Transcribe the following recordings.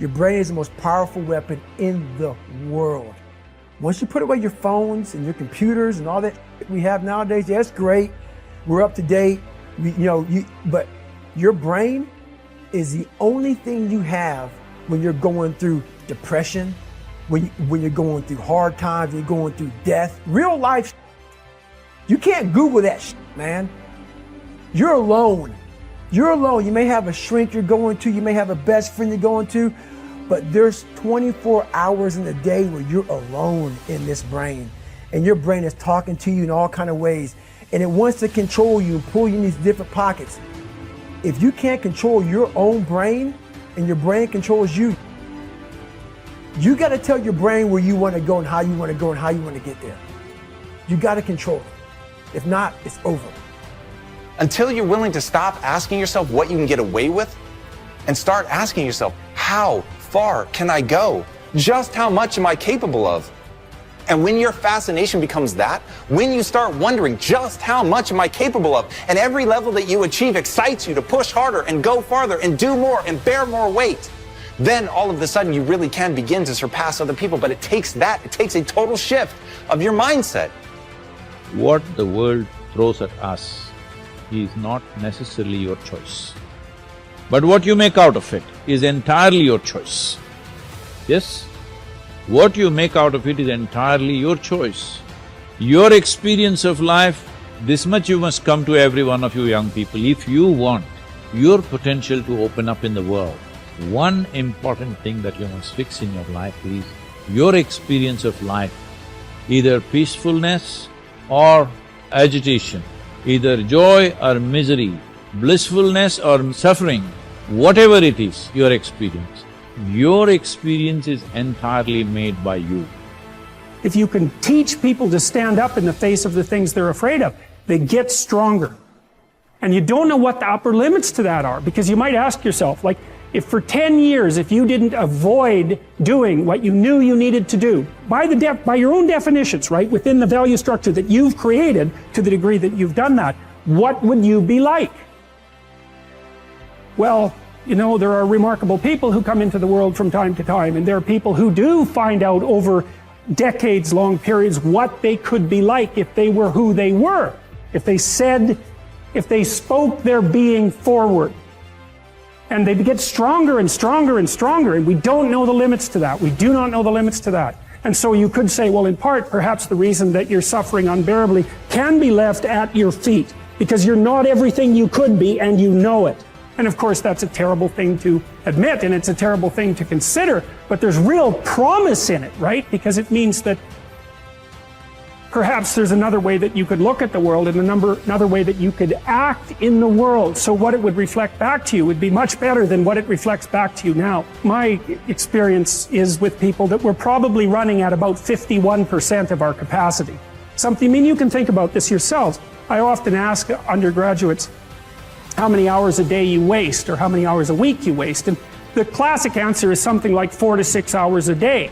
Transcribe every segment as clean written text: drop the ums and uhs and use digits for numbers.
Your brain is the most powerful weapon in the world. Once you put away your phones and your computers and all that we have nowadays, yeah, it's great. We're up to date. But your brain is the only thing you have when you're going through depression, when you're going through hard times, you're going through death, real life. You can't Google that shit, man. You're alone. You're alone. You may have a shrink you're going to, you may have a best friend you're going to, but there's 24 hours in the day where you're alone in this brain. And your brain is talking to you in all kinds of ways. And it wants to control you and pull you in these different pockets. If you can't control your own brain and your brain controls you, you got to tell your brain where you want to go and how you want to go and how you want to get there. You got to control it. If not, it's over. Until you're willing to stop asking yourself what you can get away with and start asking yourself, how far can I go? Just how much am I capable of? And when your fascination becomes that, when you start wondering just how much am I capable of, and every level that you achieve excites you to push harder and go farther and do more and bear more weight, then all of a sudden you really can begin to surpass other people. But it takes a total shift of your mindset. What the world throws at us is not necessarily your choice. But what you make out of it is entirely your choice. Yes? What you make out of it is entirely your choice. Your experience of life, this much you must come to every one of you young people. If you want your potential to open up in the world, one important thing that you must fix in your life is your experience of life, either peacefulness or agitation, either joy or misery, blissfulness or suffering, whatever it is, your experience is entirely made by you. If you can teach people to stand up in the face of the things they're afraid of, they get stronger. And you don't know what the upper limits to that are, because you might ask yourself, like, if for 10 years, if you didn't avoid doing what you knew you needed to do, by your own definitions, right, within the value structure that you've created, to the degree that you've done that, what would you be like? Well, you know, there are remarkable people who come into the world from time to time, and there are people who do find out over decades-long periods what they could be like if they were who they were, if they spoke their being forward. And they get stronger and stronger and stronger, and we don't know the limits to that. We do not know the limits to that. And so you could say, well, in part, perhaps the reason that you're suffering unbearably can be left at your feet, because you're not everything you could be, and you know it. And of course, that's a terrible thing to admit, and it's a terrible thing to consider, but there's real promise in it, right? Because it means that perhaps there's another way that you could look at the world, and another way that you could act in the world, so what it would reflect back to you would be much better than what it reflects back to you now. My experience is with people that we're probably running at about 51% of our capacity. I mean, you can think about this yourselves. I often ask undergraduates how many hours a day you waste, or how many hours a week you waste, and the classic answer is something like 4 to 6 hours a day.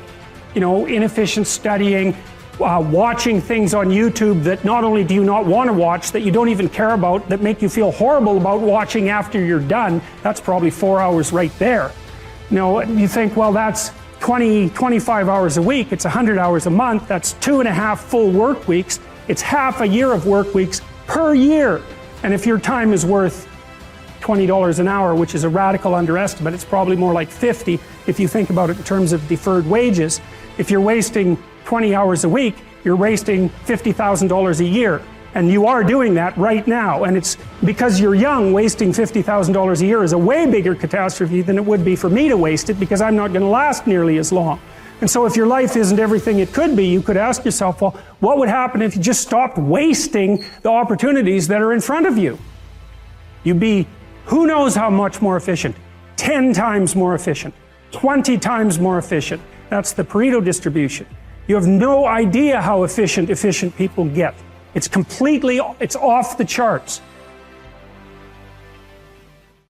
You know, inefficient studying, watching things on YouTube that not only do you not want to watch, that you don't even care about, that make you feel horrible about watching after you're done. That's probably 4 hours right there. You know, you think, well, that's 25 hours a week, it's 100 hours a month, that's 2.5 full work weeks, it's half a year of work weeks per year. And if your time is worth $20 an hour, which is a radical underestimate, it's probably more like 50 if you think about it in terms of deferred wages. If you're wasting 20 hours a week, you're wasting $50,000 a year. And you are doing that right now. And it's because you're young, wasting $50,000 a year is a way bigger catastrophe than it would be for me to waste it, because I'm not going to last nearly as long. And so if your life isn't everything it could be, you could ask yourself, well, what would happen if you just stopped wasting the opportunities that are in front of you? You'd be who knows how much more efficient, 10 times more efficient, 20 times more efficient. That's the Pareto distribution. You have no idea how efficient people get. It's off the charts.